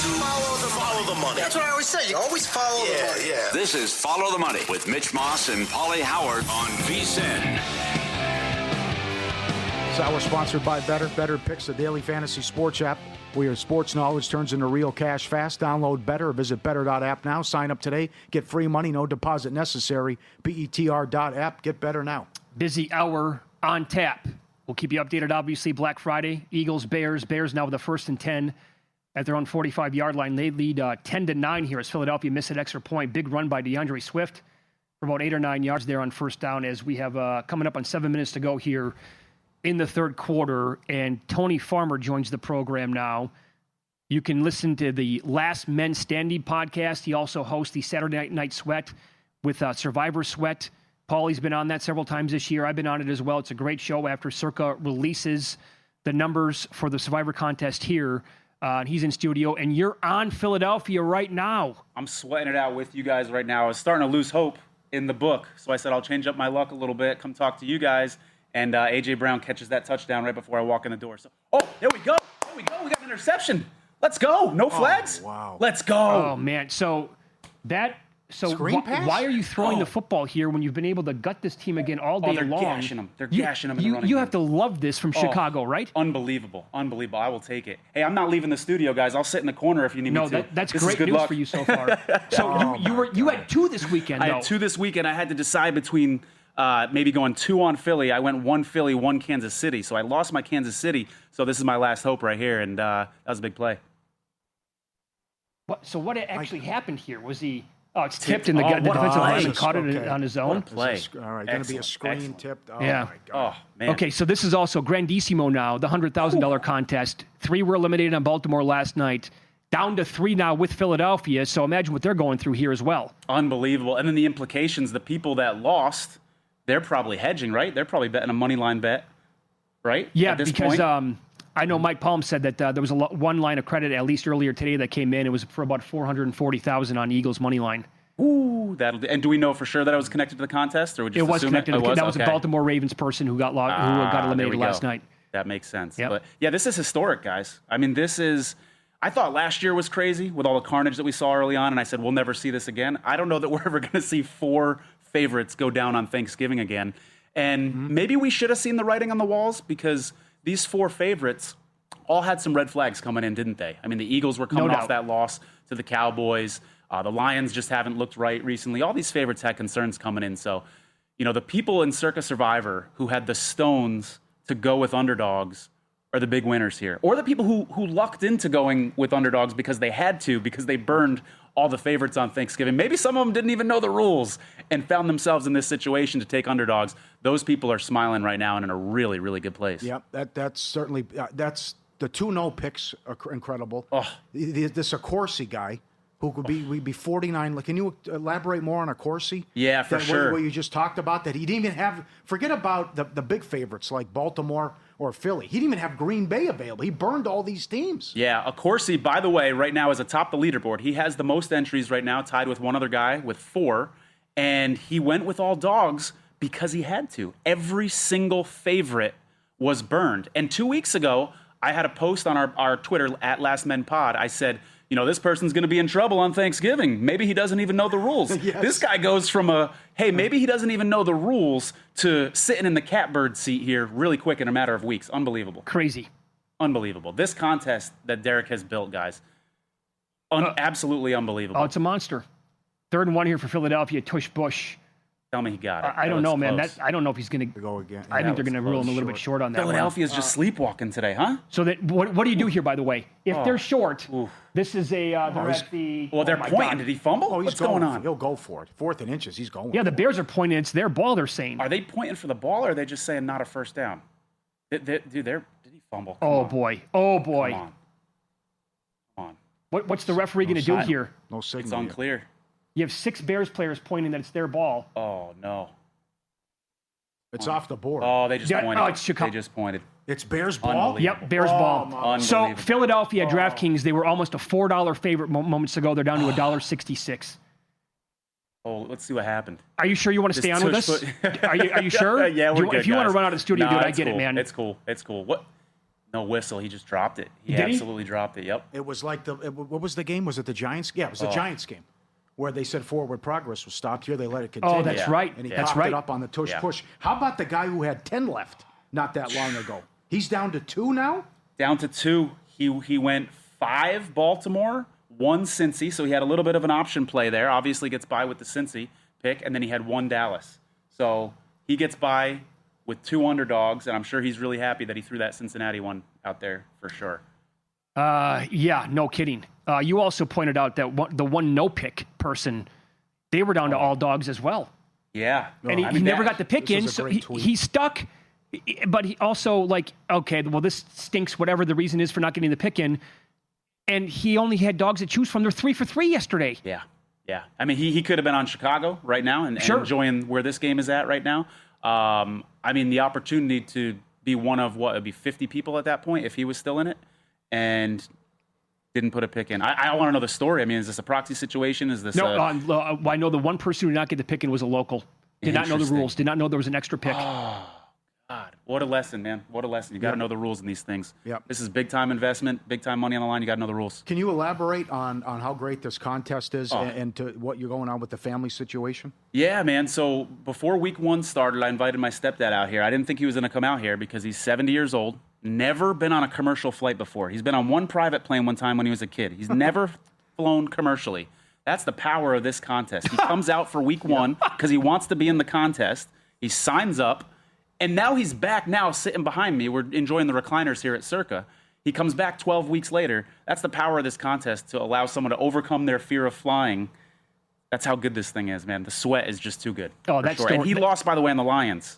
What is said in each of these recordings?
Follow the money. That's what I always say. You always follow the money. Yeah. This is Follow the Money with Mitch Moss and Pauly Howard on VSiN. This hour sponsored by Better. Better picks the daily fantasy sports app where your sports knowledge turns into real cash fast. Download Better or visit better.app now. Sign up today. Get free money. No deposit necessary. BETR.app. Get better now. Busy hour on tap. We'll keep you updated, obviously, Black Friday. Eagles, Bears. Bears now with the 1st and 10 at their own 45-yard line. They lead 10-9 here as Philadelphia missed an extra point. Big run by DeAndre Swift for about 8 or 9 yards there on first down as we have coming up on 7 minutes to go here in the third quarter. And Tony Farmer joins the program now. You can listen to the Last Men Standing podcast. He also hosts the Saturday Night Sweat with Survivor Sweat. Pauly's been on that several times this year. I've been on it as well. It's a great show after Circa releases the numbers for the Survivor contest here. He's in studio, and you're on Philadelphia right now. I'm sweating it out with you guys right now. I was starting to lose hope in the book, so I said I'll change up my luck a little bit, come talk to you guys, and A.J. Brown catches that touchdown right before I walk in the door. So, there we go. We got an interception. Let's go. No flags? Oh, wow. Let's go. Oh, man. So pass? why are you throwing the football here when you've been able to gut this team again all day they're long? Gashing them. They're gashing them in the running You game. have to love this from Chicago, right? Unbelievable. I will take it. Hey, I'm not leaving the studio, guys. I'll sit in the corner if you need me to. No, that's this great is good news luck. for you so far. So you had 2 this weekend, though. I had 2 this weekend. I had to decide between maybe going 2 on Philly. I went 1 Philly, 1 Kansas City. So I lost my Kansas City. So this is my last hope right here, and that was a big play. What actually happened here? Was he... Oh, it's tipped, and the defensive lineman caught it on his own. Play. All right, going to be a screen tipped. Oh, yeah. my God. Oh, man. Okay, so this is also Grandissimo now, the $100,000 contest. 3 were eliminated on Baltimore last night. Down to 3 now with Philadelphia. So imagine what they're going through here as well. Unbelievable. And then the implications, the people that lost, they're probably hedging, right? They're probably betting a money line bet, right? Yeah, at this because point? I know Mike Palm said that there was one line of credit, at least earlier today, that came in. It was for about $440,000 on Eagles money line. Ooh, and do we know for sure that it was connected to the contest, or would you It was connected. That was okay. a Baltimore Ravens person who got eliminated last night. That makes sense. Yep. But yeah, this is historic, guys. I mean, I thought last year was crazy with all the carnage that we saw early on, and I said we'll never see this again. I don't know that we're ever going to see 4 favorites go down on Thanksgiving again. And maybe we should have seen the writing on the walls, because these 4 favorites all had some red flags coming in, didn't they? I mean, the Eagles were coming off that loss to the Cowboys. The Lions just haven't looked right recently. All these favorites had concerns coming in. So, the people in Circa Survivor who had the stones to go with underdogs are the big winners here. Or the people who lucked into going with underdogs because they had to, because they burned all the favorites on Thanksgiving. Maybe some of them didn't even know the rules and found themselves in this situation to take underdogs. Those people are smiling right now and in a really, really good place. Yep, that's certainly that's the 2-0 picks are incredible. This Accorsi guy, who could be 49. Can you elaborate more on Accorsi? Yeah, for sure. What you just talked about, that he didn't even have, forget about the big favorites like Baltimore or Philly. He didn't even have Green Bay available. He burned all these teams. Yeah, Accorsi, by the way, right now is atop the leaderboard. He has the most entries right now, tied with one other guy with 4. And he went with all dogs because he had to. Every single favorite was burned. And 2 weeks ago, I had a post on our Twitter at Last Men Pod. I said, this person's going to be in trouble on Thanksgiving. Maybe he doesn't even know the rules. Yes. This guy goes from maybe he doesn't even know the rules to sitting in the catbird seat here really quick in a matter of weeks. Unbelievable. Crazy. Unbelievable. This contest that Derek has built, guys, absolutely unbelievable. Oh, it's a monster. 3rd and 1 here for Philadelphia. Tush Bush. Tell me he got it. I don't know, man. Close. I don't know if he's going to go again. I think they're going to rule him a little bit short on that. Philadelphia's just sleepwalking today, huh? So what do you do here, by the way? If they're short, this is they're at the... Well, they're pointing. God. Did he fumble? What's going on? He'll go for it. 4th and inches, he's going. Yeah, the Bears are pointing. It's their ball, they're saying. Are they pointing for the ball, or are they just saying not a first down? Did he fumble? Oh, boy. Oh, boy. Come on. What's the referee going to do here? No signal. It's unclear. You have 6 Bears players pointing that it's their ball. Oh, no. It's off the board. Oh, they just pointed. Oh, it's Chicago. They just pointed. It's Bears ball? Yep, Bears ball. So Philadelphia DraftKings, they were almost a $4 favorite moments ago. They're down to $1.66. Oh, let's see what happened. Are you sure you want to stay on with us? Are you sure? Yeah, we're good, If you want to guys. run out of the studio, dude, I get cool. it, man. It's cool. What? No whistle. He just dropped it. He Did he? absolutely dropped it. Yep. It was like what was the game? Was it the Giants? Yeah, it was the Giants game where they said forward progress was stopped. Here they let it continue. Oh, that's right. And he That's popped right. it up on the tush Yeah. push. How about the guy who had 10 left not that long ago? He's down to 2 now? Down to 2. He went 5 Baltimore, 1 Cincy, so he had a little bit of an option play there. Obviously gets by with the Cincy pick, and then he had 1 Dallas. So he gets by with 2 underdogs, and I'm sure he's really happy that he threw that Cincinnati one out there for sure. Yeah, no kidding. You also pointed out that the one no-pick person, they were down to all dogs as well. Yeah. And he never got the pick this in, was a so great tweet. he's stuck. But he also, like, okay, well, this stinks, whatever the reason is for not getting the pick in. And he only had dogs to choose from. They're 3 for 3 yesterday. Yeah. Yeah. I mean, he could have been on Chicago right now and Sure. enjoying where this game is at right now. I mean, the opportunity to be one of what would be 50 people at that point if he was still in it and didn't put a pick in. I want to know the story. I mean, is this a proxy situation? Is this No, I know the one person who did not get the pick in was a local. Did not know the Interesting. rules. Did not know there was an extra pick. God, what a lesson, man. What a lesson. You got to know the rules in these things. Yep. This is big-time investment, big-time money on the line. You got to know the rules. Can you elaborate on how great this contest is and to what you're going on with the family situation? Yeah, man. So before week 1 started, I invited my stepdad out here. I didn't think he was going to come out here because he's 70 years old, never been on a commercial flight before. He's been on one private plane one time when he was a kid. He's never flown commercially. That's the power of this contest. He comes out for week 1 because he wants to be in the contest. He signs up, and now he's back now sitting behind me. We're enjoying the recliners here at Circa. He comes back 12 weeks later. That's the power of this contest, to allow someone to overcome their fear of flying. That's how good this thing is, man. The sweat is just too good. Oh, for that's sure. And he lost, by the way, on the Lions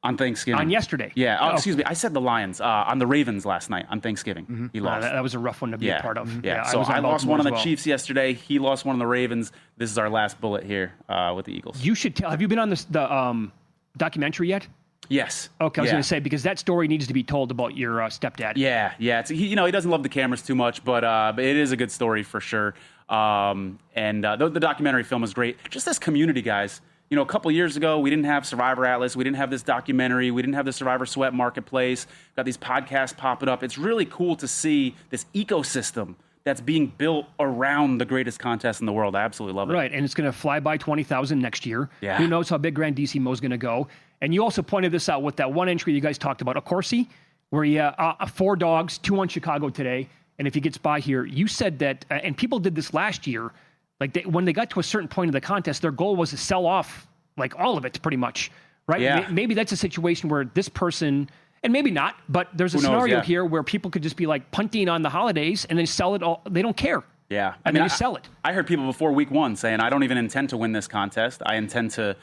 on Thanksgiving. On yesterday. Yeah. Oh. Excuse me. I said the Lions on the Ravens last night on Thanksgiving. He lost. That was a rough one to be a part of. Yeah. So was on I lost Baltimore one on as the well. Chiefs yesterday. He lost one on the Ravens. This is our last bullet here with the Eagles. You should tell. Have you been on the documentary yet? Yes. Okay, I was Yeah. going to say, because that story needs to be told about your stepdad. Yeah, yeah. He doesn't love the cameras too much, but it is a good story for sure. The documentary film is great. Just this community, guys. You know, a couple years ago, we didn't have Survivor Atlas. We didn't have this documentary. We didn't have the Survivor Sweat Marketplace. Got these podcasts popping up. It's really cool to see this ecosystem that's being built around the greatest contest in the world. I absolutely love it. Right, and it's going to fly by 20,000 next year. Yeah. Who knows how big Grandissimo is going to go. And you also pointed this out with that one entry you guys talked about, a Corsi, where he 4 dogs, 2 on Chicago today. And if he gets by here, you said that, and people did this last year, like when they got to a certain point of the contest, their goal was to sell off like all of it pretty much, right? Yeah. Maybe that's a situation where this person, and maybe not, but there's a Who knows, scenario yeah. here where people could just be like punting on the holidays and then sell it all. They don't care. Yeah. I mean, you sell it. I heard people before week 1 saying, I don't even intend to win this contest. I intend to,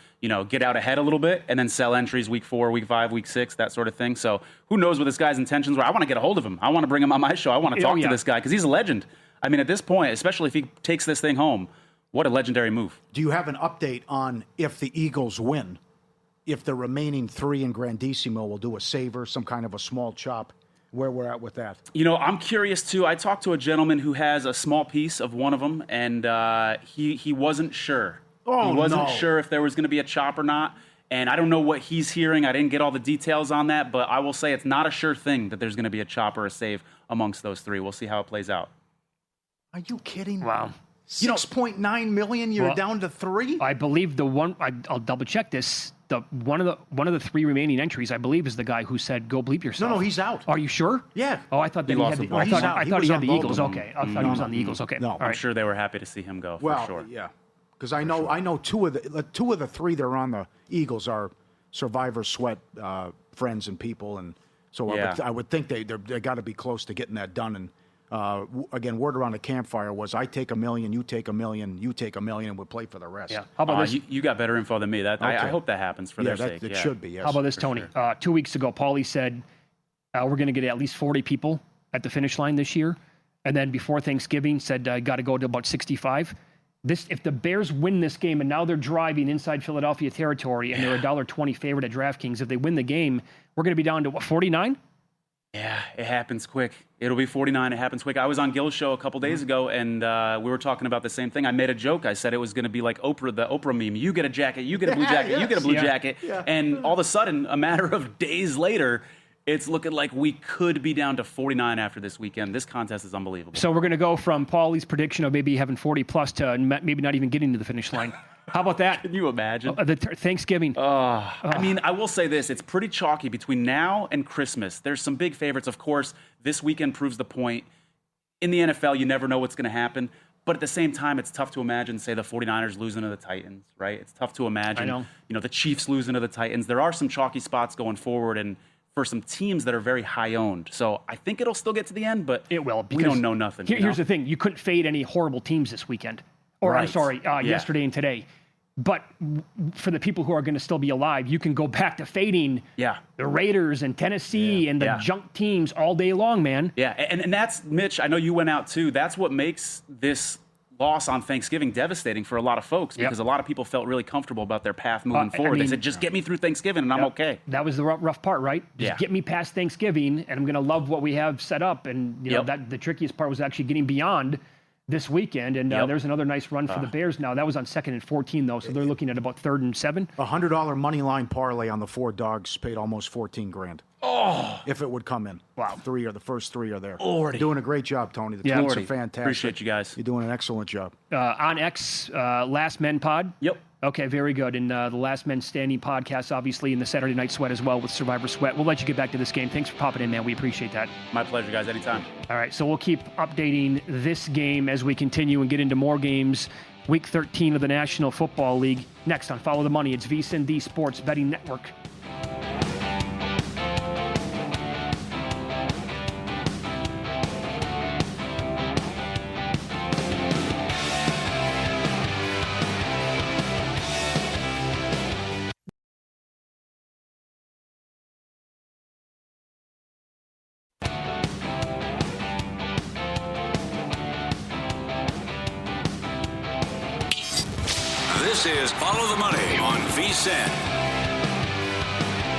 get out ahead a little bit and then sell entries week 4, week 5, week 6, that sort of thing. So who knows what this guy's intentions were. I want to get a hold of him. I want to bring him on my show. I want to talk to this guy because he's a legend. I mean, at this point, especially if he takes this thing home, what a legendary move. Do you have an update on if the Eagles win? If the remaining 3 in Grandissimo will do a saver, some kind of a small chop? Where we're at with that? I'm curious too. I talked to a gentleman who has a small piece of one of them, and he wasn't sure. Oh, he wasn't no. sure if there was going to be a chop or not. And I don't know what he's hearing. I didn't get all the details on that, but I will say it's not a sure thing that there's going to be a chop or a save amongst those 3. We'll see how it plays out. Are you kidding? Wow. 6.9 million. You're down to 3. I believe the one. I'll double check this. One of the 3 remaining entries, I believe, is the guy who said, "Go bleep yourself." No, he's out. Are you sure? Yeah. Oh, I thought that he had the. he's out. I He thought was he had on the both Eagles. of them. Okay, I thought he was on the Eagles. Okay. No, All I'm right. sure they were happy to see him go. Well, for sure. yeah, because I know 2 of the 3 that are on the Eagles are Survivor Sweat friends and people, and so I would think they got to be close to getting that done. And again, word around the campfire was, I take $1 million, you take $1 million, you take $1 million, and we'll play for the rest. Yeah. How about this? You got better info than me. I Okay. hope that happens for their sake. It should be. Yes. How about this, Tony? sure. 2 weeks ago, Pauly said we're going to get at least 40 people at the finish line this year, and then before Thanksgiving said got to go to about 65. If the Bears win this game, and now they're driving inside Philadelphia territory, and they're a $1.20 favorite at DraftKings, if they win the game, we're going to be down to 49. Yeah, it happens quick. It'll be 49. It happens quick. I was on Gil's show a couple days ago, and we were talking about the same thing. I made a joke. I said it was going to be like Oprah, the Oprah meme. You get a jacket, you get a blue jacket, you get a blue jacket. Yeah. And all of a sudden, a matter of days later, It's looking like we could be down to 49 after this weekend. This contest is unbelievable. So we're going to go from Pauly's prediction of maybe having 40-plus to maybe not even getting to the finish line. How about that? Can you imagine? Thanksgiving. I mean, I will say this. It's pretty chalky between now and Christmas. There's some big favorites. Of course, this weekend proves the point. In the NFL, you never know what's going to happen. But at the same time, it's tough to imagine, say, the 49ers losing to the Titans, right? It's tough to imagine, the Chiefs losing to the Titans. There are some chalky spots going forward and for some teams that are very high-owned. So I think it'll still get to the end, but it will. We don't know nothing. Here's the thing. You couldn't fade any horrible teams this weekend. Or, right. I'm sorry, yesterday and today. But for the people who are going to still be alive, you can go back to fading the Raiders and Tennessee and the junk teams all day long, man. Yeah, and that's, Mitch, I know you went out too. That's what makes this loss on Thanksgiving devastating for a lot of folks because a lot of people felt really comfortable about their path moving forward. They said, just get me through Thanksgiving and I'm okay. That was the rough part, right? Just get me past Thanksgiving and I'm going to love what we have set up. And, you know, that the trickiest part was actually getting beyond this weekend, and there's another nice run for the Bears now. That was on 2nd and 14, though, so they're looking at about 3rd and 7. $100 money line parlay on the 4 dogs paid almost $14,000. Oh, if it would come in. Wow. The first 3 are there. Lordy. You're doing a great job, Tony. The tweets are fantastic. Appreciate you guys. You're doing an excellent job. On X, Last Men Pod? Yep. Okay, very good. And the Last Men Standing podcast, obviously, in the Saturday Night Sweat as well with Survivor Sweat. We'll let you get back to this game. Thanks for popping in, man. We appreciate that. My pleasure, guys. Anytime. All right, so we'll keep updating this game as we continue and get into more games. Week 13 of the National Football League. Next on Follow the Money, it's VSiN, the Sports Betting Network. This is Follow the Money on VSiN.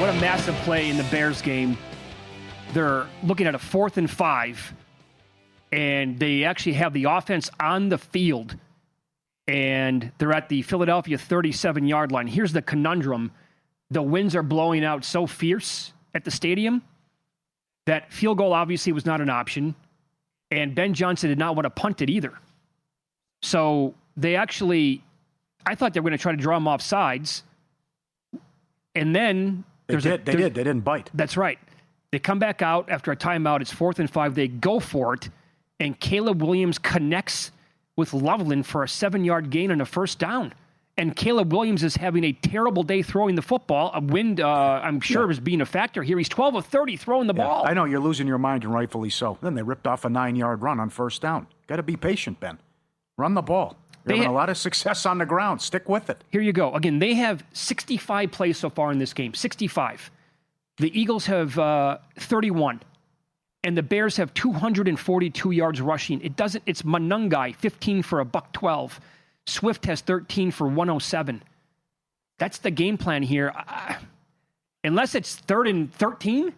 What a massive play in the Bears game. They're looking at a 4th and 5, and they actually have the offense on the field, and they're at the Philadelphia 37-yard line. Here's the conundrum. The winds are blowing out so fierce at the stadium that field goal obviously was not an option, and Ben Johnson did not want to punt it either. So they actually... I thought they were going to try to draw him off sides. And then... They did. They didn't bite. That's right. They come back out after a timeout. It's 4th and 5. They go for it. And Caleb Williams connects with Loveland for a 7-yard gain and a first down. And Caleb Williams is having a terrible day throwing the football. A wind, I'm sure, is being a factor here. He's 12 of 30 throwing the ball. I know. You're losing your mind, and rightfully so. Then they ripped off a 9-yard run on first down. Got to be patient, Ben. Run the ball. They're having a lot of success on the ground. Stick with it. Here you go. Again, they have 65 plays so far in this game. 65. The Eagles have 31. And the Bears have 242 yards rushing. It's Manungai, 15 for $112. Swift has 13 for 107. That's the game plan here. Unless it's 3rd and 13,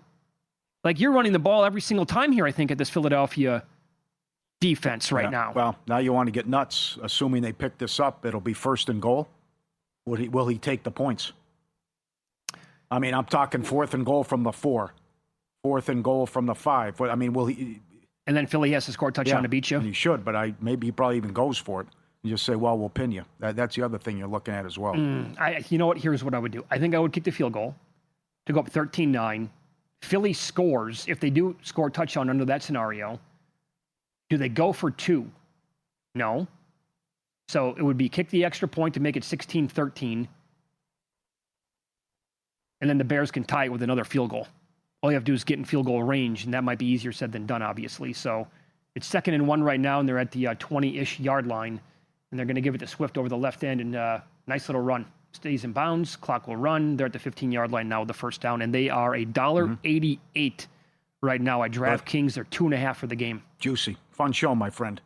like you're running the ball every single time here, I think, at this Philadelphia defense right now. Well, now you want to get nuts. Assuming they pick this up, it'll be 1st and goal. Will he take the points? I mean, I'm talking 4th and goal from the 4. 4th and goal from the 5. I mean, will he? And then Philly has to score a touchdown to beat you? And he should, but maybe he probably even goes for it. You just say, well, we'll pin you. That's the other thing you're looking at as well. You know what? Here's what I would do. I think I would kick the field goal to go up 13-9. Philly scores. If they do score a touchdown under that scenario, do they go for 2? No. So it would be kick the extra point to make it 16-13. And then the Bears can tie it with another field goal. All you have to do is get in field goal range, and that might be easier said than done, obviously. So it's 2nd and 1 right now, and they're at the 20-ish yard line. And they're going to give it to Swift over the left end, and nice little run. Stays in bounds, clock will run. They're at the 15-yard line now with the first down, and they are $1.88 right now at DraftKings. They're 2.5 for the game. Juicy. Fun show, my friend.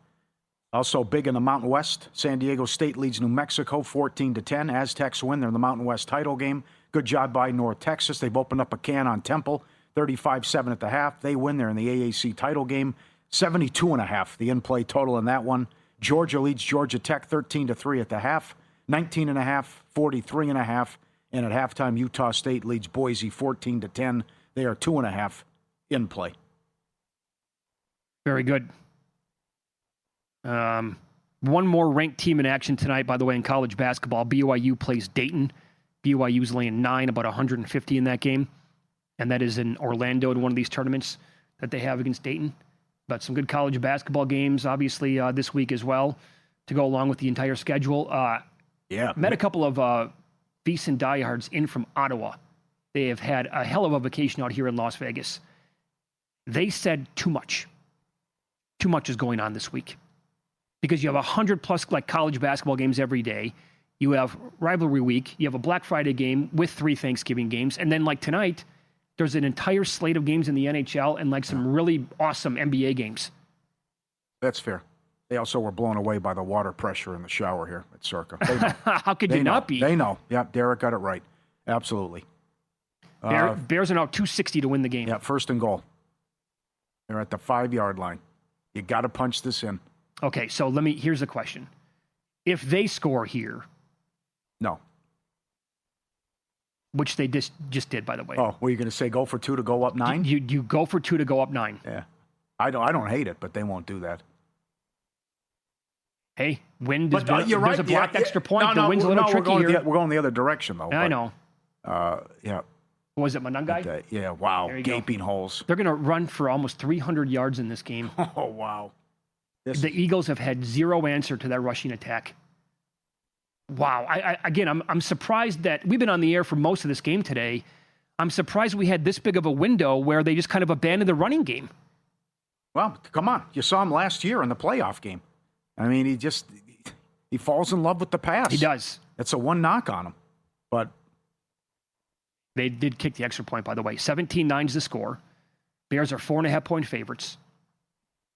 Also big in the Mountain West. San Diego State leads New Mexico 14-10. Aztecs win. They're in the Mountain West title game. Good job by North Texas. They've opened up a can on Temple. 35-7 at the half. They win. They're in the AAC title game. 72.5, the in-play total in that one. Georgia leads Georgia Tech 13-3 at the half. 19.5, 43.5. And at halftime, Utah State leads Boise 14-10. They are 2.5 in play. Very good. One more ranked team in action tonight, by the way, in college basketball. BYU plays Dayton. BYU's laying 9, about 150 in that game. And that is in Orlando in one of these tournaments that they have against Dayton. But some good college basketball games, obviously, this week as well, to go along with the entire schedule. Met a couple of decent diehards in from Ottawa. They have had a hell of a vacation out here in Las Vegas. They said too much. Too much is going on this week. Because you have 100+ like college basketball games every day. You have rivalry week. You have a Black Friday game with 3 Thanksgiving games. And then like tonight, there's an entire slate of games in the NHL and like some really awesome NBA games. That's fair. They also were blown away by the water pressure in the shower here at Circa. They know. How could you not be? They know. Yeah, Derek got it right. Absolutely. Bears are now 260 to win the game. Yeah, first and goal. They're at the 5-yard line. You got to punch this in. Okay, so here's a question. If they score here. No. Which they just did, by the way. Oh, were you going to say go for 2 to go up 9? You go for 2 to go up 9. Yeah. I don't hate it, but they won't do that. Hey, win. But you're right. There's a blocked extra point. No, the win's a little tricky here. We're going the other direction, though. I know. Yeah. Was it Monungai? Yeah, wow. Gaping holes. They're going to run for almost 300 yards in this game. Oh, wow. The Eagles have had zero answer to that rushing attack. Wow. I'm surprised that we've been on the air for most of this game today. I'm surprised we had this big of a window where they just kind of abandoned the running game. Well, come on. You saw him last year in the playoff game. I mean, he falls in love with the pass. He does. It's a one knock on him. But they did kick the extra point, by the way. 17-9 is the score. Bears are 4.5-point favorites.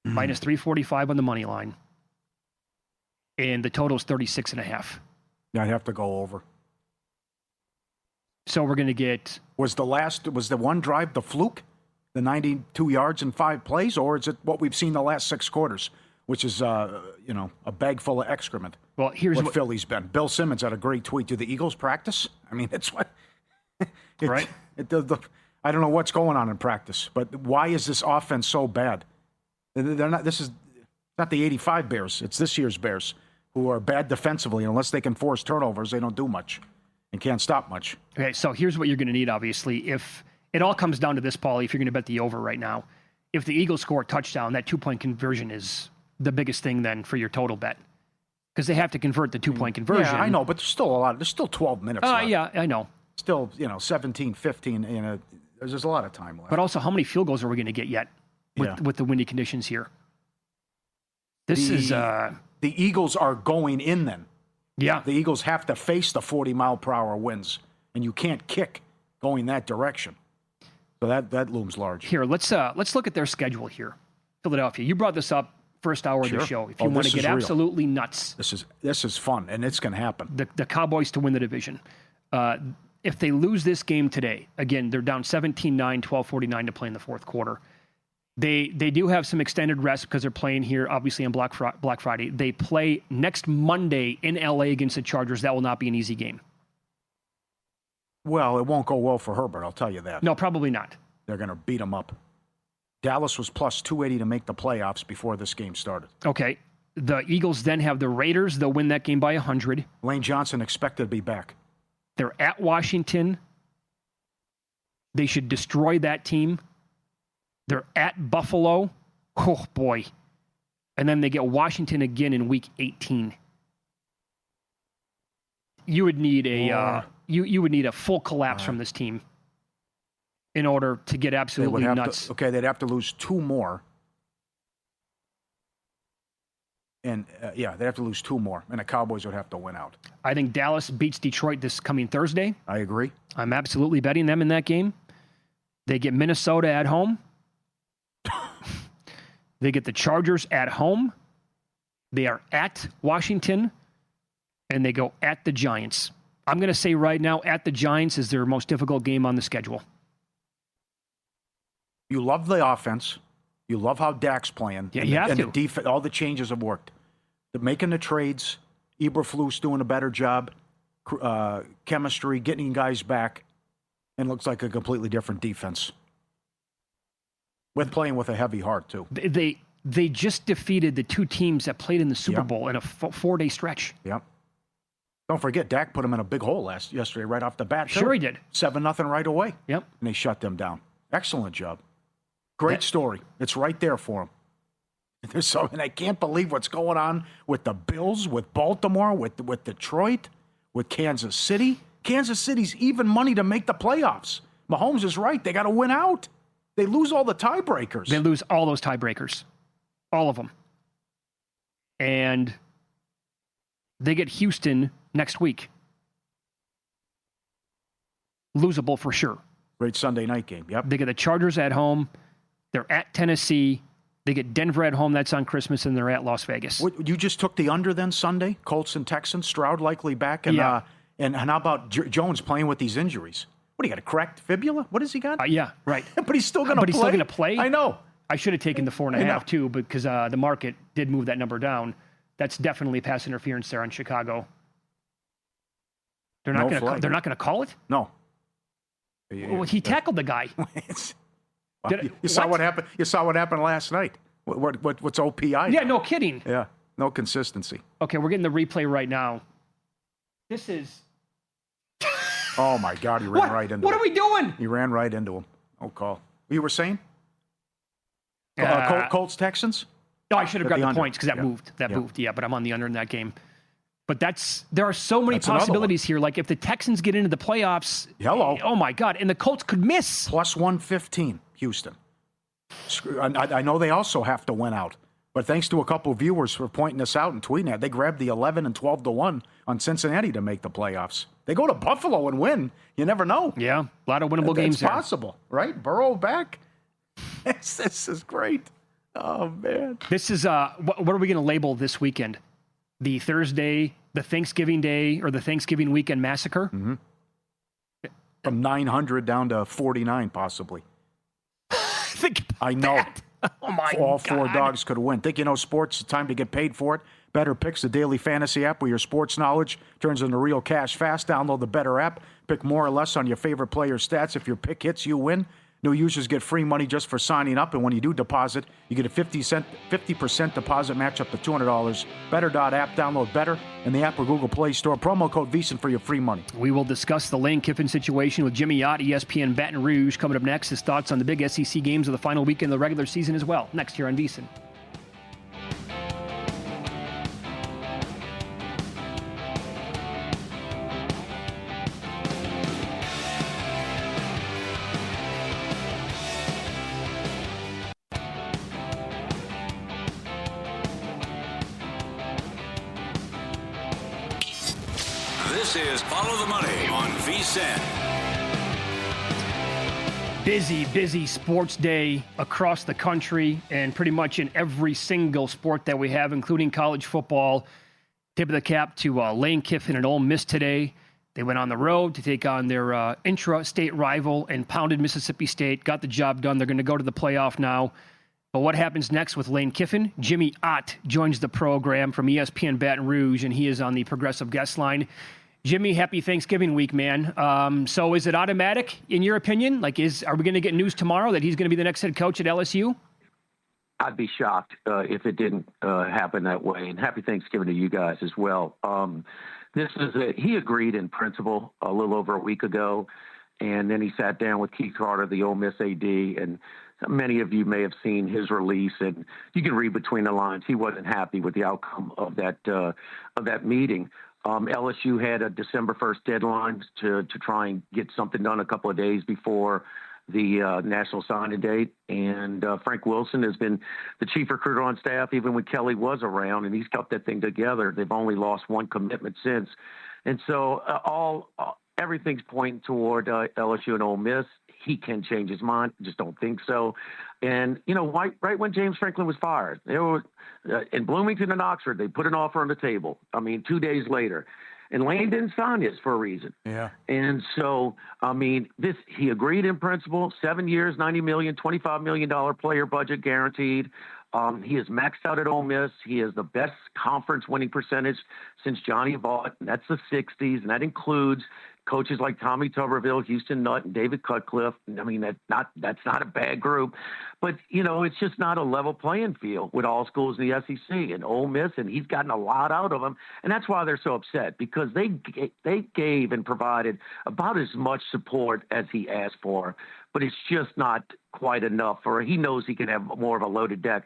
Minus 345 on the money line. And the total is 36.5. Yeah, I'd have to go over. So we're going to get... Was the one drive the fluke? The 92 yards in 5 plays? Or is it what we've seen the last 6 quarters? Which is, a bag full of excrement. Well, here's what Philly's been. Bill Simmons had a great tweet. Do the Eagles practice? I mean, it's what... right? I don't know what's going on in practice, but why is this offense so bad? They're not. This is not the '85 Bears. It's this year's Bears, who are bad defensively. Unless they can force turnovers, they don't do much and can't stop much. Okay, so here's what you're going to need. Obviously, if it all comes down to this, Pauly, if you're going to bet the over right now, if the Eagles score a touchdown, that 2-point conversion is the biggest thing then for your total bet, because they have to convert the 2-point conversion. Yeah, I know, but there's still a lot. There's still 12 minutes left. Yeah, I know. Still, 17, 15. There's a lot of time left. But also, how many field goals are we going to get yet with the windy conditions here? The Eagles are going in then. Yeah. The Eagles have to face the 40-mile-per-hour winds, and you can't kick going that direction. So that looms large. Here, let's look at their schedule here. Philadelphia. You brought this up first hour of the show. If you want to get absolutely nuts. This is fun, and it's going to happen. The Cowboys to win the division. If they lose this game today, again, they're down 17-9, 12:49 to play in the fourth quarter. They do have some extended rest because they're playing here, obviously, on Black Friday. They play next Monday in L.A. against the Chargers. That will not be an easy game. Well, it won't go well for Herbert, I'll tell you that. No, probably not. They're going to beat him up. Dallas was plus 280 to make the playoffs before this game started. Okay. The Eagles then have the Raiders. They'll win that game by 100. Lane Johnson expected to be back. They're at Washington. They should destroy that team. They're at Buffalo. Oh, boy. And then they get Washington again in Week 18. You would need you would need a full collapse from this team in order to get absolutely nuts. They'd have to lose 2 more. And, they'd have to lose 2 more, and the Cowboys would have to win out. I think Dallas beats Detroit this coming Thursday. I agree. I'm absolutely betting them in that game. They get Minnesota at home. They get the Chargers at home. They are at Washington, and they go at the Giants. I'm going to say right now, at the Giants is their most difficult game on the schedule. You love the offense. You love how Dak's playing. Yeah, you have to. And the defense, all the changes have worked. They're making the trades. Eberflus doing a better job. Chemistry, getting guys back. And looks like a completely different defense. With playing with a heavy heart, too. They just defeated the two teams that played in the Super Bowl in a 4-day stretch. Yep. Don't forget, Dak put them in a big hole yesterday right off the bat. Sure he did. 7-0 right away. Yep. And they shut them down. Excellent job. Great story. It's right there for them. And I can't believe what's going on with the Bills, with Baltimore, with Detroit, with Kansas City. Kansas City's even money to make the playoffs. Mahomes is right. They got to win out. They lose all the tiebreakers. They lose all those tiebreakers. All of them. And they get Houston next week. Losable for sure. Great Sunday night game. Yep. They get the Chargers at home. They're at Tennessee. They get Denver at home. That's on Christmas, and they're at Las Vegas. You just took the under then Sunday? Colts and Texans. Stroud likely back. And, yeah. And how about Jones playing with these injuries? What, do you got a cracked fibula? What has he got? Yeah, right. But he's still going to play. But he's still going to play? I know. I should have taken the 4.5 too, because the market did move that number down. That's definitely pass interference there on Chicago. They're not going to call it? No. Well, he tackled the guy. You saw what happened. You saw what happened last night. What's OPI? Yeah, no kidding. Yeah, no consistency. Okay, we're getting the replay right now. This is. Oh my God, he ran right into him. What are we doing? He ran right into him. No call. You were saying? Colts Texans? No, I should have grabbed the points because that moved. That moved. Yeah, but I'm on the under in that game. But there are so many possibilities here. Like if the Texans get into the playoffs, oh my God, and the Colts could miss. Plus 115, Houston. I know they also have to win out. But thanks to a couple of viewers for pointing this out and tweeting it, they grabbed the 11 and 12 to 1 on Cincinnati to make the playoffs. They go to Buffalo and win. You never know. Yeah, a lot of winnable games there. It's possible, right? Burrow back. This is great. Oh, man. This is, what are we going to label this weekend? The Thursday, the Thanksgiving Day, or the Thanksgiving Weekend Massacre? Mm-hmm. From 900 down to 49, possibly. I know. That. Oh, my God. All four dogs could win. Think you know sports? It's time to get paid for it. Better Picks, the daily fantasy app where your sports knowledge turns into real cash fast. Download the Better app. Pick more or less on your favorite player's stats. If your pick hits, you win. New users get free money just for signing up, and when you do deposit, you get a 50% deposit match up to $200. Better.app. Download Better in the app or Google Play Store. Promo code VEASAN for your free money. We will discuss the Lane Kiffin situation with Jimmy Ott, ESPN Baton Rouge. Coming up next, his thoughts on the big SEC games of the final weekend of the regular season as well. Next here on VEASAN. This is Follow the Money on VSiN. Busy sports day across the country and pretty much in every single sport that we have, including college football. Tip of the cap to Lane Kiffin and Ole Miss today. They went on the road to take on their intra-state rival and pounded Mississippi State, got the job done. They're going to go to the playoff now. But what happens next with Lane Kiffin? Jimmy Ott joins the program from ESPN Baton Rouge, and he is on the Progressive Guest Line. Jimmy, happy Thanksgiving week, man. So is it automatic, in your opinion? Like, are we going to get news tomorrow that he's going to be the next head coach at LSU? I'd be shocked if it didn't happen that way. And happy Thanksgiving to you guys as well. He agreed in principle a little over a week ago, and then he sat down with Keith Carter, the Ole Miss AD, and many of you may have seen his release, and you can read between the lines. He wasn't happy with the outcome of that meeting. LSU had a December 1st deadline to try and get something done a couple of days before the national signing date. And Frank Wilson has been the chief recruiter on staff even when Kelly was around, and he's kept that thing together. They've only lost one commitment since. And so everything's pointing toward LSU and Ole Miss. He can change his mind. Just don't think so. And, right when James Franklin was fired, they were in Bloomington and Oxford, they put an offer on the table. 2 days later. And Lane didn't sign this for a reason. Yeah. And so, he agreed in principle, 7 years, $90 million, $25 million player budget guaranteed. He is maxed out at Ole Miss. He has the best conference winning percentage since Johnny Vaught, and that's the 60s, and that includes coaches like Tommy Tuberville, Houston Nutt, and David Cutcliffe. I mean, that's not a bad group, but it's just not a level playing field with all schools in the SEC and Ole Miss, and he's gotten a lot out of them, and that's why they're so upset, because they gave and provided about as much support as he asked for, but it's just not quite enough. Or he knows he can have more of a loaded deck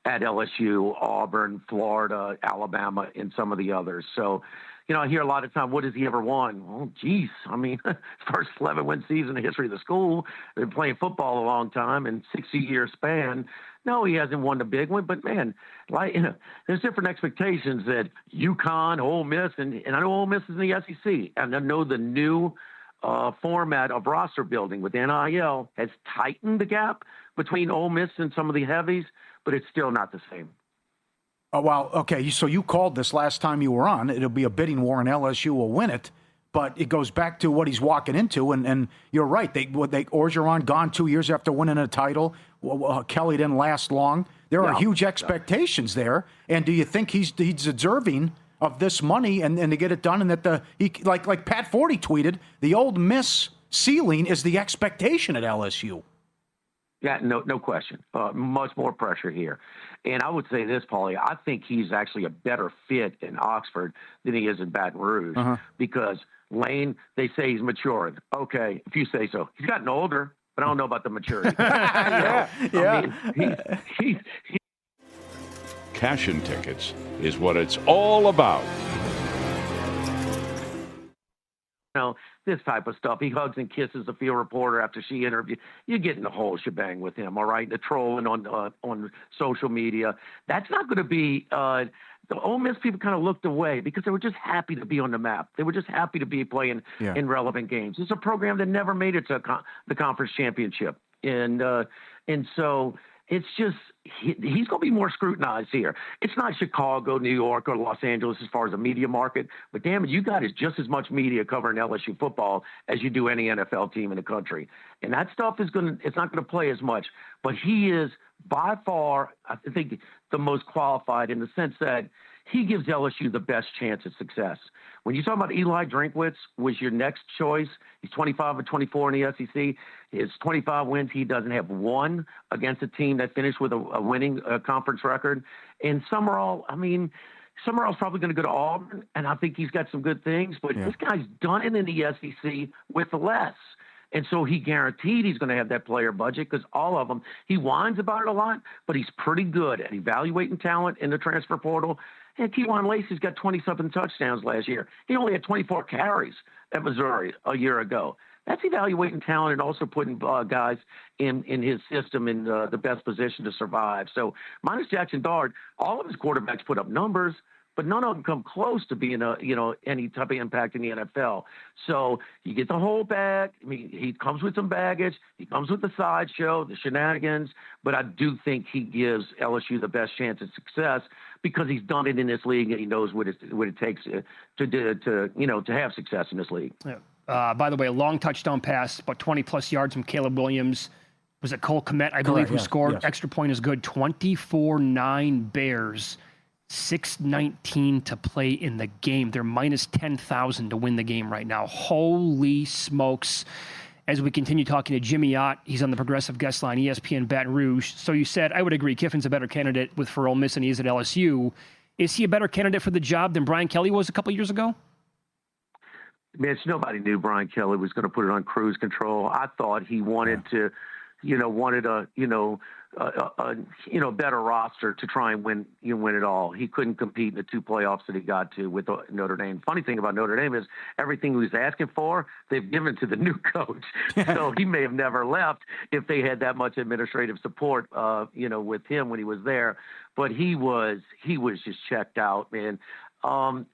at LSU, Auburn, Florida, Alabama, and some of the others. So, I hear a lot of time, what has he ever won? Well, geez, I mean, first 11-win season in the history of the school. They've been playing football a long time and 60-year span. No, he hasn't won the big one, but man, there's different expectations that UConn, Ole Miss, and I know Ole Miss is in the SEC, and I know the new format of roster building with NIL has tightened the gap between Ole Miss and some of the heavies, but it's still not the same. Oh, well, okay, so you called this last time you were on. It'll be a bidding war, and LSU will win it. But it goes back to what he's walking into, and you're right. Orgeron gone 2 years after winning a title. Kelly didn't last long. There are huge expectations there. And do you think he's deserving of this money and to get it done? And that like Pat Forty tweeted, the Ole Miss ceiling is the expectation at LSU. Yeah, no question. Much more pressure here. And I would say this, Pauly, I think he's actually a better fit in Oxford than he is in Baton Rouge because Lane, they say he's maturing. Okay, if you say so. He's gotten older, but I don't know about the maturity. Cash-in tickets is what it's all about. This type of stuff. He hugs and kisses the field reporter after she interviewed. You're getting the whole shebang with him, all right? The trolling on social media. That's not going to be the Ole Miss people kind of looked away because they were just happy to be on the map. They were just happy to be playing in relevant games. It's a program that never made it to the conference championship. And so it's just he's going to be more scrutinized here. It's not Chicago, New York, or Los Angeles as far as a media market, but damn it, you got just as much media covering LSU football as you do any NFL team in the country. And that stuff it's not going to play as much. But he is by far, I think, the most qualified in the sense that he gives LSU the best chance at success. When you talk about Eli Drinkwitz was your next choice, he's 25-24 in the SEC. His 25 wins, he doesn't have one against a team that finished with a winning conference record. And Summerall's probably going to go to Auburn, and I think he's got some good things. But this guy's done it in the SEC with less. And so he guaranteed he's going to have that player budget because all of them, he whines about it a lot, but he's pretty good at evaluating talent in the transfer portal. And Kejuan Lacey's got 20-something touchdowns last year. He only had 24 carries at Missouri a year ago. That's evaluating talent and also putting guys in his system in the best position to survive. So minus Jackson Dart, all of his quarterbacks put up numbers, but none of them come close to being any type of impact in the NFL. So you get the whole bag. I mean, he comes with some baggage. He comes with the sideshow, the shenanigans. But I do think he gives LSU the best chance at success because he's done it in this league and he knows what it takes to have success in this league. Yeah. By the way, a long touchdown pass, about 20-plus yards from Caleb Williams. Was it Cole Kmet, I believe, who scored? Yes. Extra point is good. 24-9 Bears. 6:19 to play in the game. They're minus 10,000 to win the game right now. Holy smokes. As we continue talking to Jimmy Ott, he's on the Progressive Guest Line, ESPN Baton Rouge. So you said, I would agree, Kiffin's a better candidate for Ole Miss than he is at LSU. Is he a better candidate for the job than Brian Kelly was a couple years ago? Mitch, nobody knew Brian Kelly was going to put it on cruise control. I thought he wanted to, a better roster to try and win it all. He couldn't compete in the two playoffs that he got to with Notre Dame. Funny thing about Notre Dame is everything he was asking for, they've given to the new coach. So he may have never left if they had that much administrative support, with him when he was there. But he was just checked out, man.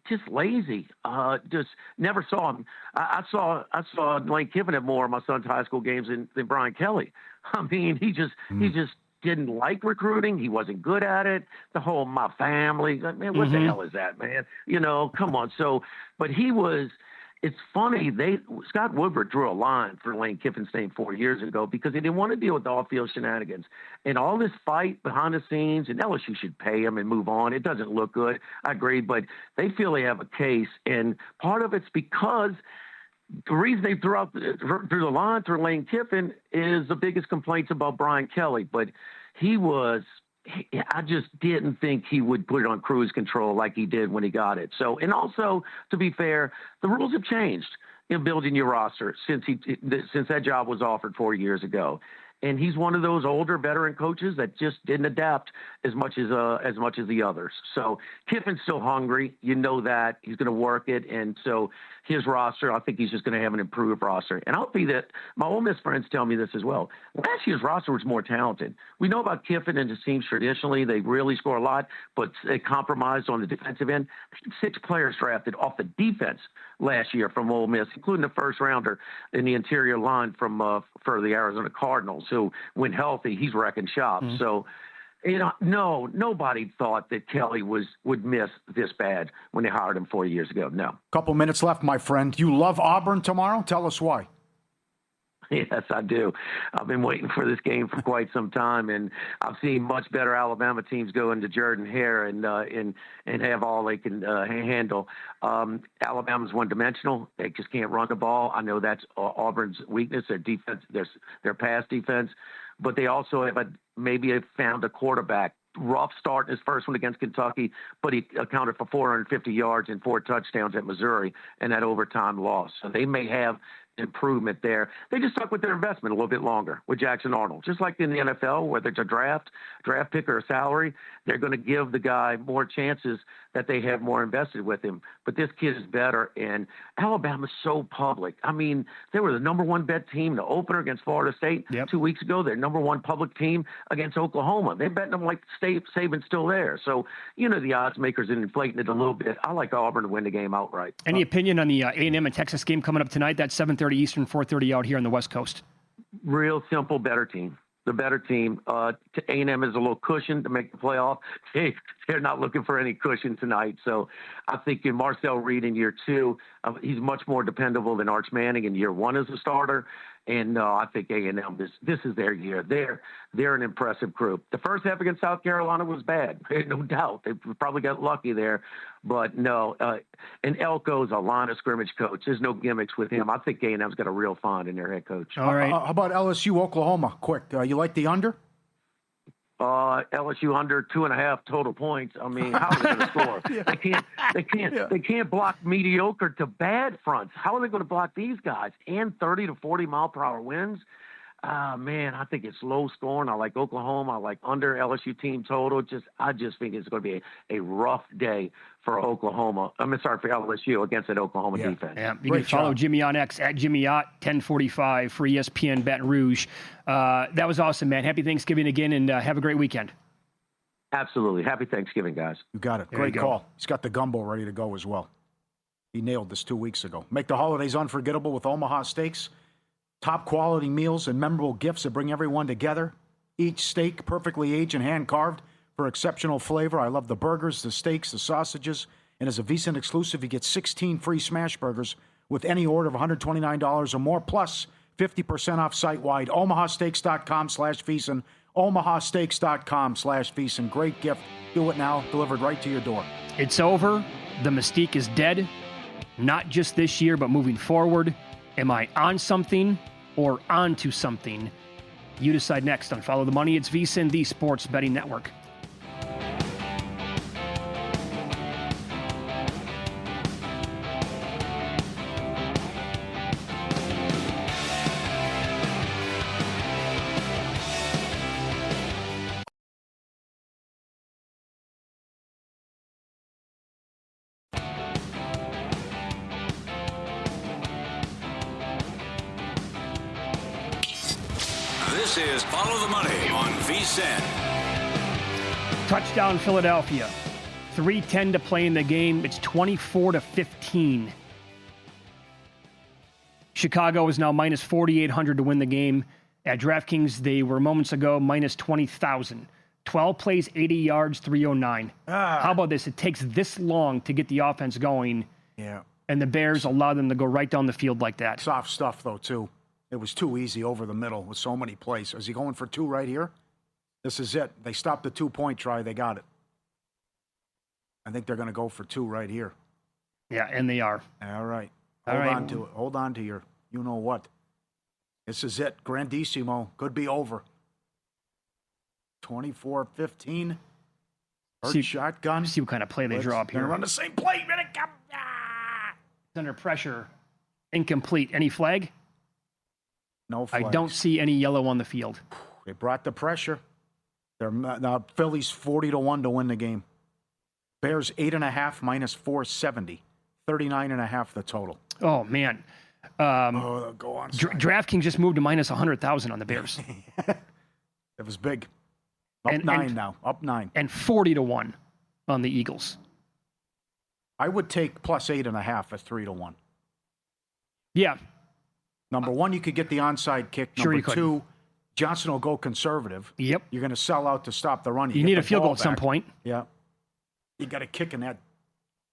Just lazy. Just never saw him. I saw Lane Kiffin at more of my son's high school games than Brian Kelly. I mean, he just didn't like recruiting. He wasn't good at it. The whole my family. Man, what the hell is that, man? Come on. So, but he was. It's funny. Scott Woodward drew a line for Lane Kiffin's name 4 years ago because he didn't want to deal with the off-field shenanigans and all this fight behind the scenes. And LSU should pay him and move on. It doesn't look good. I agree, but they feel they have a case, and part of it's because The reason they threw out through the line through Lane Kiffin is the biggest complaints about Brian Kelly, but I just didn't think he would put it on cruise control like he did when he got it. So, and also, to be fair, the rules have changed in building your roster since that job was offered 4 years ago. And he's one of those older veteran coaches that just didn't adapt as much as the others. So Kiffin's still hungry. You know that. He's going to work it. And so his roster, I think he's just going to have an improved roster. And I'll be that. My Ole Miss friends tell me this as well. Last year's roster was more talented. We know about Kiffin and his teams traditionally. They really score a lot, but they compromised on the defensive end. 6 players drafted off the defense last year from Ole Miss, including the first rounder in the interior line for the Arizona Cardinals, who, when healthy, he's wrecking shop. Mm-hmm. So, no, nobody thought that Kelly would miss this bad when they hired him 4 years ago. No. Couple minutes left, my friend. You love Auburn tomorrow? Tell us why. Yes, I do. I've been waiting for this game for quite some time, and I've seen much better Alabama teams go into Jordan-Hare and have all they can handle. Alabama's one-dimensional. They just can't run the ball. I know that's Auburn's weakness, their defense, their pass defense, but they also have maybe found a quarterback. Rough start in his first one against Kentucky, but he accounted for 450 yards and 4 touchdowns at Missouri and that overtime loss. So they may have improvement there. They just stuck with their investment a little bit longer with Jackson Arnold. Just like in the NFL, whether it's a draft pick or a salary, they're going to give the guy more chances that they have more invested with him. But this kid is better, and Alabama's so public. I mean, they were the number 1 bet team, the opener against Florida State 2 weeks ago. They're number 1 public team against Oklahoma. They're betting them like Saban's still there. So, the odds makers are inflating it a little bit. I like Auburn to win the game outright. Any opinion on the A&M and Texas game coming up tonight? That's 7:30 Eastern, 4:30 out here on the West Coast. Real simple, better team. The better team. A&M is a little cushion to make the playoff. They're not looking for any cushion tonight. So I think in Marcel Reed in year 2, he's much more dependable than Arch Manning in year 1 as a starter. And I think A&M, this is their year. They're an impressive group. The first half against South Carolina was bad, no doubt. They probably got lucky there. But no, and Elko's a line of scrimmage coach. There's no gimmicks with him. I think A&M's got a real find in their head coach. All right. How about LSU, Oklahoma? Quick, you like the under? LSU under 2.5 total points. I mean, how are they going to score? They can't block mediocre to bad fronts. How are they going to block these guys? And 30 to 40 mile per hour winds. Man, I think it's low scoring. I like Oklahoma. I like under LSU team total. I just think it's going to be a rough day for Oklahoma. For LSU against that Oklahoma defense. Yeah, you can follow Jimmy on X at Jimmy Ott 1045 for ESPN Baton Rouge. That was awesome, man. Happy Thanksgiving again, and have a great weekend. Absolutely. Happy Thanksgiving, guys. You got it. Great call. He's got the gumbo ready to go as well. He nailed this 2 weeks ago. Make the holidays unforgettable with Omaha Steaks. Top quality meals and memorable gifts that bring everyone together. Each steak perfectly aged and hand-carved for exceptional flavor. I love the burgers, the steaks, the sausages. And as a VSiN exclusive, you get 16 free smash burgers with any order of $129 or more, plus 50% off site-wide. omahasteaks.com/VSiN. omahasteaks.com/VSiN. Great gift. Do it now. Delivered right to your door. It's over. The mystique is dead. Not just this year, but moving forward. Am I on something or onto something? You decide next on Follow the Money. It's VSiN, the Sports Betting Network. This is Follow the Money on VSiN. Touchdown Philadelphia. 3:10 to play in the game. It's 24-15. Chicago is now minus 4,800 to win the game. At DraftKings, they were moments ago minus 20,000. 12 plays, 80 yards, 309. How about this? It takes this long to get the offense going. Yeah. And the Bears allow them to go right down the field like that. Soft stuff, though, too. It was too easy over the middle with so many plays. Is he going for 2 right here? This is it. They stopped the 2-point try. They got it. I think they're going to go for 2 right here. Yeah, and they are. All right. Hold right. on to it. Hold on to your you-know-what. This is it. Grandissimo. Could be over. 24-15. Shotgun. See what kind of play they draw up here. They're on the same play. Under pressure. Incomplete. Any flag? No flags. I don't see any yellow on the field. They brought the pressure. They're now Phillies 40-1 to win the game. Bears 8.5 minus 470. 39.5 the total. Oh, man. Go on. DraftKings just moved to minus 100,000 on the Bears. It was big. Up 9 now. Up 9. And 40-1 on the Eagles. I would take plus 8.5 at 3-1. Yeah. Number one, you could get the onside kick. Sure Number you could. two, Johnson will go conservative. Yep. You're going to sell out to stop the run. You need a field goal at some point. Yeah. You got a kick in that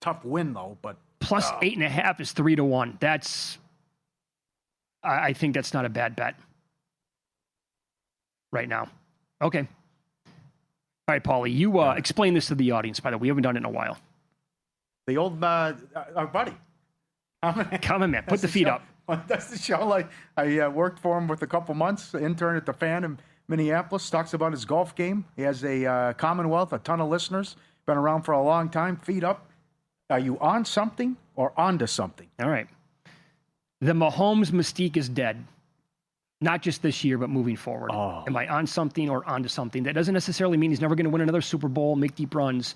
tough win, though. But plus 8.5 is 3-1. That's, I think that's not a bad bet right now. Okay. All right, Pauly, you explain this to the audience, by the way. We haven't done it in a while. The old, our buddy. Come on, man. Put the feet up. That's the show. Like I worked for him with a couple months. Intern at the Fan in Minneapolis. Talks about his golf game. He has a Commonwealth, a ton of listeners. Been around for a long time. Feet up. Are you on something or onto something? All right. The Mahomes mystique is dead. Not just this year, but moving forward. Oh. Am I on something or onto something? That doesn't necessarily mean he's never going to win another Super Bowl, make deep runs.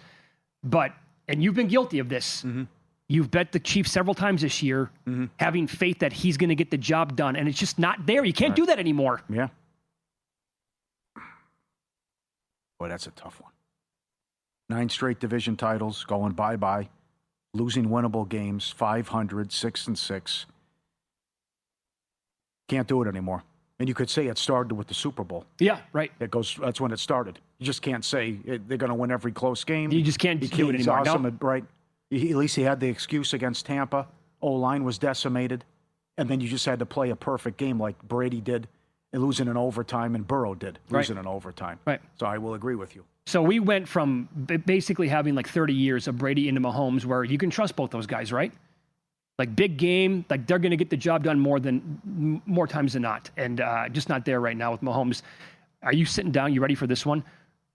But, and you've been guilty of this. Mm-hmm. You've bet the Chiefs several times this year, having faith that he's going to get the job done, and it's just not there. You can't do that anymore. Yeah. Boy, that's a tough one. 9 straight division titles going bye-bye. Losing winnable games, 500, 6-6. Can't do it anymore. And you could say it started with the Super Bowl. Yeah, right. That's when it started. You just can't say they're going to win every close game. You just can't do it anymore. Awesome, No. right? At least he had the excuse against Tampa. O-line was decimated. And then you just had to play a perfect game like Brady did, and losing in overtime, and Burrow did, losing in overtime. Right. So I will agree with you. So we went from basically having like 30 years of Brady into Mahomes where you can trust both those guys, right? Like big game, like they're going to get the job done more times than not. And just not there right now with Mahomes. Are you sitting down? You ready for this one?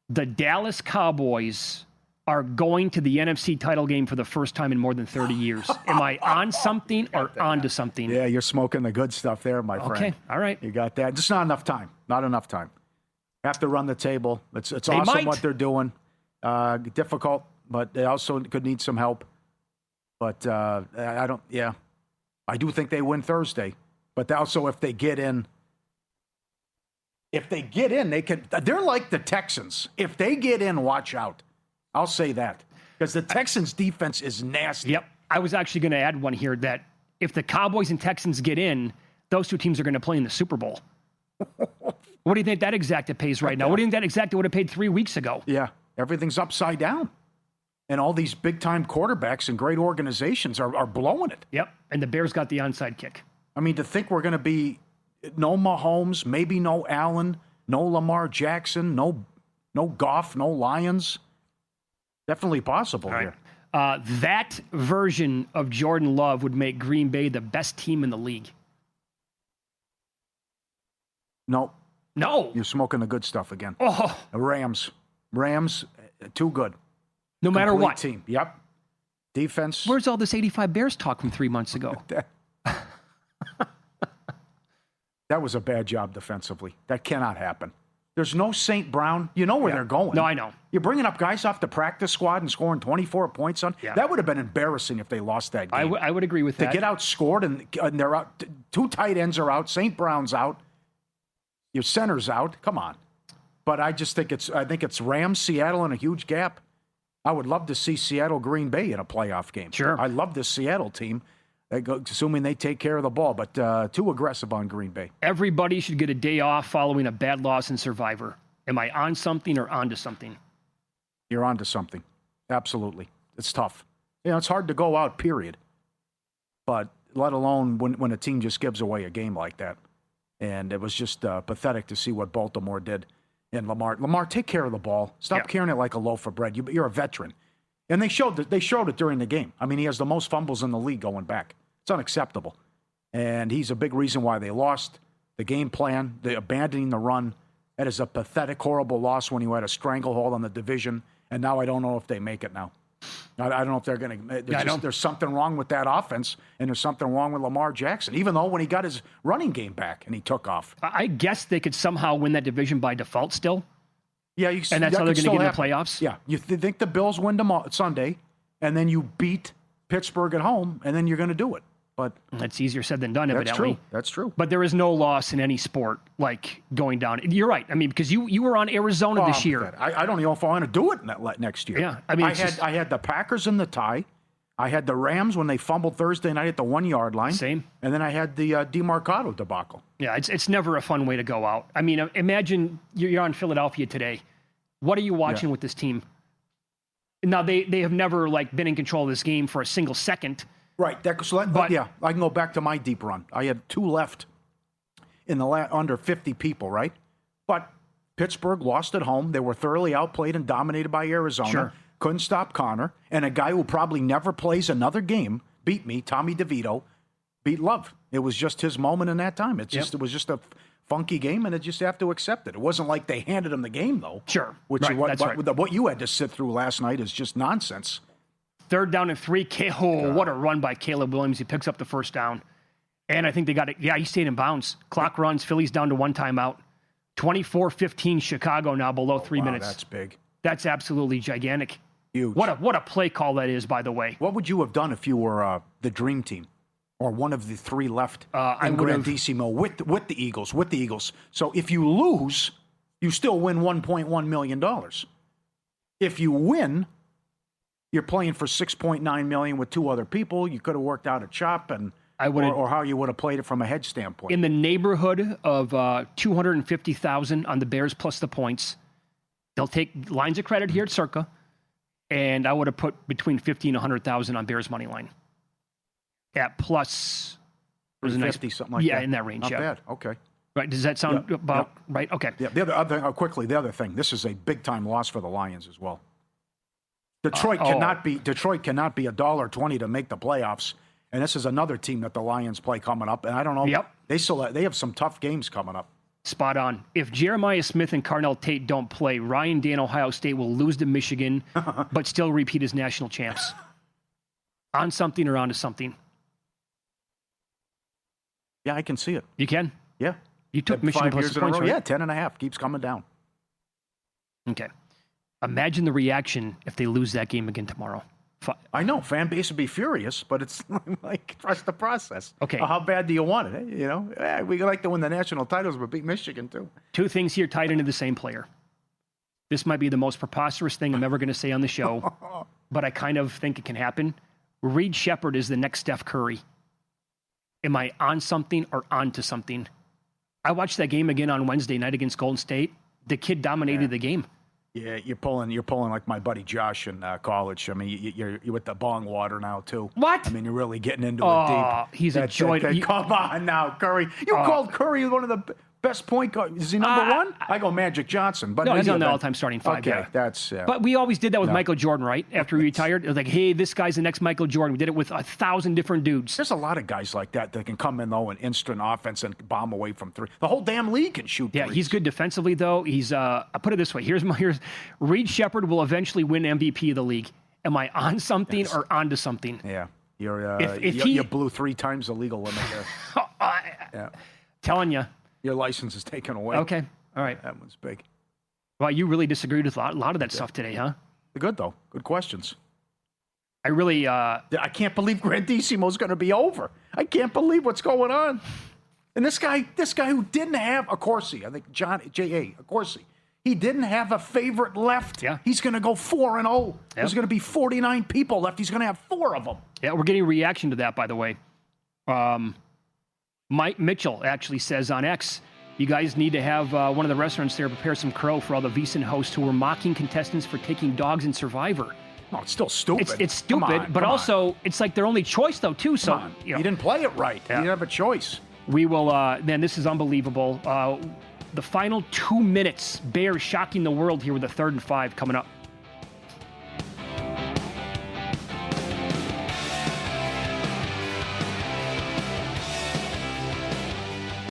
The Dallas Cowboys are going to the NFC title game for the first time in more than 30 years. Am I on something or onto something? Yeah, you're smoking the good stuff there, my friend. Okay, all right. You got that. Just not enough time. Not enough time. Have to run the table. It's awesome might. what they're doing. Difficult, but they also could need some help. But I don't. Yeah, I do think they win Thursday. But also, if they get in, they can. They're like the Texans. If they get in, watch out. I'll say that because the Texans' defense is nasty. Yep. I was actually going to add one here that if the Cowboys and Texans get in, those two teams are going to play in the Super Bowl. What do you think that exacta pays right now? What do you think that exacta would have paid 3 weeks ago? Yeah, everything's upside down. And all these big-time quarterbacks and great organizations are blowing it. Yep, and the Bears got the onside kick. I mean, to think we're going to be no Mahomes, maybe no Allen, no Lamar Jackson, no Goff, no Lions. Definitely possible here. That version of Jordan Love would make Green Bay the best team in the league. No. No. You're smoking the good stuff again. Oh. Rams, too good. No matter Complete what. Team. Yep. Defense. Where's all this 85 Bears talk from 3 months ago? That was a bad job defensively. That cannot happen. There's no St. Brown. You know where they're going. No, I know. You're bringing up guys off the practice squad and scoring 24 points on. Yeah. That would have been embarrassing if they lost that game. I would agree with that. To get outscored and they're out. 2 tight ends are out. St. Brown's out. Your center's out. Come on. But I just think it's Rams, Seattle, and a huge gap. I would love to see Seattle, Green Bay in a playoff game. Sure. I love this Seattle team, assuming they take care of the ball, but too aggressive on Green Bay. Everybody should get a day off following a bad loss in Survivor. Am I on something or onto something? You're onto something. Absolutely. It's tough. It's hard to go out, period. But let alone when a team just gives away a game like that. And it was just pathetic to see what Baltimore did. And Lamar, take care of the ball. Stop carrying it like a loaf of bread. You're a veteran. And they showed it during the game. I mean, he has the most fumbles in the league going back. It's unacceptable. And he's a big reason why they lost. The game plan, the abandoning the run, that is a pathetic, horrible loss when you had a stranglehold on the division. And now I don't know if they make it now. I don't know if they're going to. There's something wrong with that offense, and there's something wrong with Lamar Jackson, even though when he got his running game back and he took off. I guess they could somehow win that division by default still. Yeah, and that's how they're going to get in the playoffs? Yeah, you think the Bills win Sunday, and then you beat Pittsburgh at home, and then you're going to do it. But that's easier said than done, evidently. That's true. But there is no loss in any sport like going down. You're right. I mean, because you were on Arizona this year. I don't know if I want to do it next year. Yeah, I mean, I had the Packers in the tie. I had the Rams when they fumbled Thursday night at the 1 yard line. Same. And then I had the DeMarcado debacle. Yeah, it's never a fun way to go out. I mean, imagine you're on Philadelphia today. What are you watching with this team? Now they have never been in control of this game for a single second. Right. I can go back to my deep run. I had 2 left in the under 50 people, right? But Pittsburgh lost at home. They were thoroughly outplayed and dominated by Arizona. Sure. Couldn't stop Connor. And a guy who probably never plays another game beat me, Tommy DeVito, beat Love. It was just his moment in that time. It was just a funky game, and you just have to accept it. It wasn't like they handed him the game, though. Sure. What you had to sit through last night is just nonsense. 3rd down and 3. What a run by Caleb Williams. He picks up the first down. And I think they got it. Yeah, he stayed in bounds. Clock runs. Philly's down to 1 timeout. 24-15 Chicago now below 3 minutes. That's big. That's absolutely gigantic. Huge. What a play call that is, by the way. What would you have done if you were the dream team or one of the 3 left in Grandissimo with the Eagles? So if you lose, you still win $1.1 million. If you win, you're playing for $6.9 million with 2 other people. You could have worked out a chop or how you would have played it from a hedge standpoint. In the neighborhood of $250,000 on the Bears plus the points. They'll take lines of credit here at Circa, and I would have put between $50,000 and $100,000 on Bears money line. At plus, was 50 something like that. Yeah, in that range. Not bad. Okay. Right? Does that sound about right? Okay. Yeah. The other thing. This is a big time loss for the Lions as well. Detroit cannot be $1.20 to make the playoffs, and this is another team that the Lions play coming up. And I don't know. Yep. They have some tough games coming up. Spot on. If Jeremiah Smith and Carnell Tate don't play, Ryan Day and Ohio State will lose to Michigan, but still repeat as national champs. On something or onto something. Yeah, I can see it. You can. Yeah. You took Michigan 5 plus years the in a points, row. right? Yeah, 10.5 keeps coming down. Okay. Imagine the reaction if they lose that game again tomorrow. I know. Fan base would be furious, but it's like, trust the process. Okay. How bad do you want it? We like to win the national titles, but beat Michigan, too. 2 things here tied into the same player. This might be the most preposterous thing I'm ever going to say on the show, but I kind of think it can happen. Reed Shepherd is the next Steph Curry. Am I on something or onto something? I watched that game again on Wednesday night against Golden State. The kid dominated the game. Yeah, you're pulling like my buddy Josh in college. I mean, you're with the bong water now too. What? I mean, you're really getting into it deep. He's a joy. Come on now, Curry. You called Curry one of the best point guards. Is he number 1? I go Magic Johnson. But no, he's on the all-time starting 5. Okay, yeah. that's. But we always did that with Michael Jordan, right? After he retired, it was like, hey, this guy's the next Michael Jordan. We did it with 1,000 different dudes. There's a lot of guys like that can come in though and instant offense and bomb away from 3. The whole damn league can shoot. Yeah, threes. he's good defensively though. He's. I put it this way. Here's Reed Shepherd will eventually win MVP of the league. Am I on something or onto something? Yeah, you blew 3 times the legal limit there. Telling you. Your license is taken away. Okay. All right. That one's big. Well, you really disagreed with a lot of that stuff today, huh? Good, though. Good questions. I really... I can't believe Grandissimo's going to be over. I can't believe what's going on. And this guy who didn't have... Accorsi, I think J.A. Accorsi. He didn't have a favorite left. Yeah. He's going to go 4-0. Yep. There's going to be 49 people left. He's going to have 4 of them. Yeah, we're getting a reaction to that, by the way. Mike Mitchell actually says on X, you guys need to have one of the restaurants there prepare some crow for all the VSiN hosts who were mocking contestants for taking dogs in Survivor. No, it's still stupid. It's stupid, but also it's like their only choice, though, too. So you didn't play it right. Yeah. You didn't have a choice. We will, man, this is unbelievable. The final 2 minutes, Bears shocking the world here with a 3rd and 5 coming up.